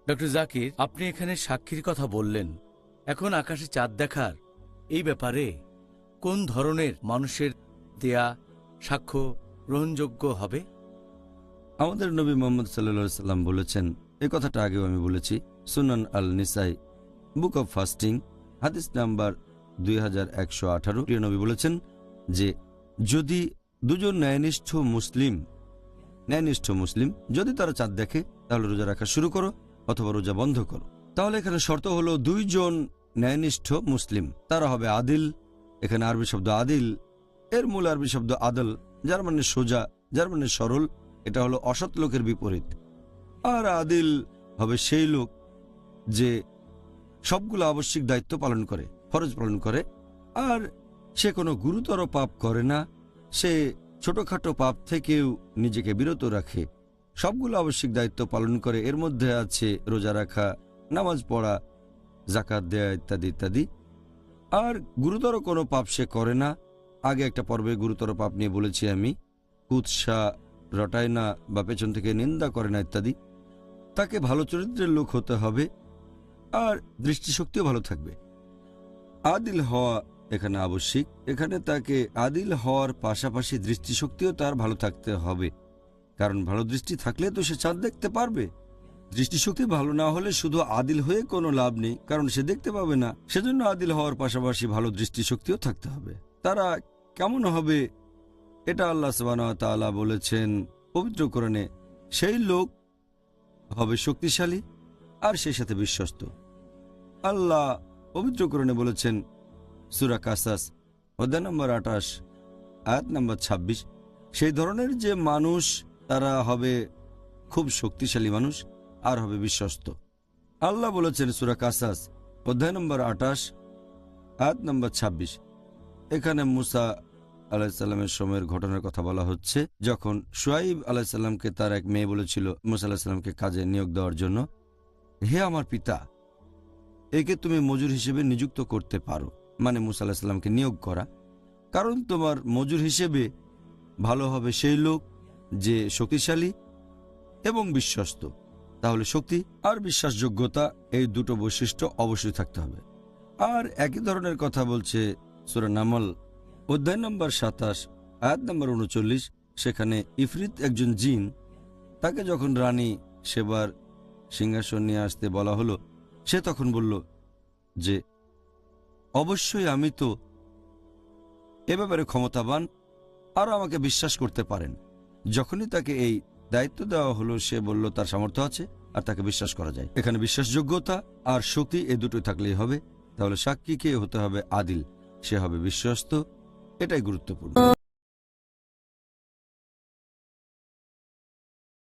Doctor Zakir, আপনি এখানে সাক্ষীর কথা বললেন। এখন আকাশে চাঁদ দেখার এই ব্যাপারে কোন ধরনের মানুষের দেয়া সাক্ষ্য গ্রহণযোগ্য হবে? আমাদের নবী মোহাম্মদ সাল্লাল্লাহু সাল্লাম বলেছেন, এই কথাটা আগেও আমি বলেছি, সুনান আল নিসাই, বুক অব ফাস্টিং, হাদিস নাম্বার 2118। প্রিয় নবী বলেছেন যে যদি দুজন ন্যায়নিষ্ঠ মুসলিম যদি তারা চাঁদ দেখে তাহলে রোজা রাখা শুরু করো অথবা রোজা বন্ধ করো। তাহলে এখানে শর্ত হলো দুইজন ন্যায়নিষ্ঠ মুসলিম, তারা হবে আদিল। এখানে আরবি শব্দ আদিল, এর মূল আরবি শব্দ আদল, যার মানে সোজা, যার মানে সরল। এটা হলো অসৎ লোকের বিপরীত। আর আদিল হবে সেই লোক যে সবগুলো আবশ্যিক দায়িত্ব পালন করে, ফরজ পালন করে, আর সে কোনো গুরুতর পাপ করে না, সে ছোটখাটো পাপ থেকেও নিজেকে বিরত রাখে, সবগুলো আবশ্যিক দায়িত্ব পালন করে। এর মধ্যে আছে রোজা রাখা, নামাজ পড়া, জাকাত দেয়া ইত্যাদি ইত্যাদি। আর গুরুতর কোনো পাপ সে করে না। আগে একটা পর্বে গুরুতর পাপ নিয়ে বলেছি আমি, কুৎসা, রটায় না বা পেছন থেকে নিন্দা করে না ইত্যাদি। তাকে ভালো চরিত্রের লোক হতে হবে, আর দৃষ্টিশক্তিও ভালো থাকবে। আদিল হওয়া এখানে আবশ্যিক। এখানে তাকে আদিল হওয়ার পাশাপাশি দৃষ্টিশক্তিও তার ভালো থাকতে হবে, কারণ ভালো দৃষ্টি থাকলে তো সে চাঁদ দেখতে পারবে। দৃষ্টিশক্তি ভালো না হলে শুধু আদিল হয়ে কোনো লাভ নেই, কারণ সে দেখতে পাবে না। সেজন্য আদিল হওয়ার পাশাপাশি ভালো দৃষ্টিশক্তিও থাকতে হবে। তারা কেমন হবে এটা আল্লাহ সুবহানাহু ওয়া তাআলা বলেছেন পবিত্র কোরআনে, সেই লোক হবে শক্তিশালী আর সেই সাথে বিশ্বস্ত। আল্লাহ পবিত্র কোরআনে বলেছেন সূরা কাসাস অধ্যায় নম্বর 28 আয়াত নম্বর 26, সেই ধরনের যে মানুষ তারা হবে খুব শক্তিশালী মানুষ আর হবে বিশ্বস্ত। আল্লাহ বলেছেন সূরা কাসাস অধ্যায় নম্বর 28 আয়াত নম্বর 26। এখানে মুসা আলাইহিসসালামের সময়ের ঘটনার কথা বলা হচ্ছে, যখন শুআইব আলাইহিসসালামকে তার এক মেয়ে বলেছিল মুসা আলাইহিসসালামকে কাজে নিয়োগ দেওয়ার জন্য, হে আমার পিতা, একে তুমি মজুর হিসেবে নিযুক্ত করতে পারো, মানে মুসা আলাইহিসসালামকে নিয়োগ করা, কারণ তোমার মজুর হিসেবে ভালো হবে সেই লোক যে শক্তিশালী এবং বিশ্বস্ত। তাহলে শক্তি আর বিশ্বাসযোগ্যতা, এই দুটো বৈশিষ্ট্য অবশ্যই থাকতে হবে। আর একই ধরনের কথা বলছে সূরা নামল অধ্যায় নম্বর 27 আয়াত নম্বর 39। সেখানে ইফরিত একজন জিন, তাকে যখন রানী সেবার সিংহাসন নিয়ে আসতে বলা হলো, সে তখন বলল যে অবশ্যই আমি তো এ ব্যাপারে ক্ষমতাবান, আর আমাকে বিশ্বাস করতে পারেন। যখনই তাকে এই দায়িত্ব দেওয়া হলো সে বলল তার সামর্থ্য আছে আর তাকে বিশ্বাস করা যায়। এখানে বিশ্বাসযোগ্যতা আর শক্তি এ দুটোই থাকলেই হবে। তাহলে সাক্ষীকে হতে হবে আদিল, সে হবে বিশ্বস্ত, এটাই গুরুত্বপূর্ণ।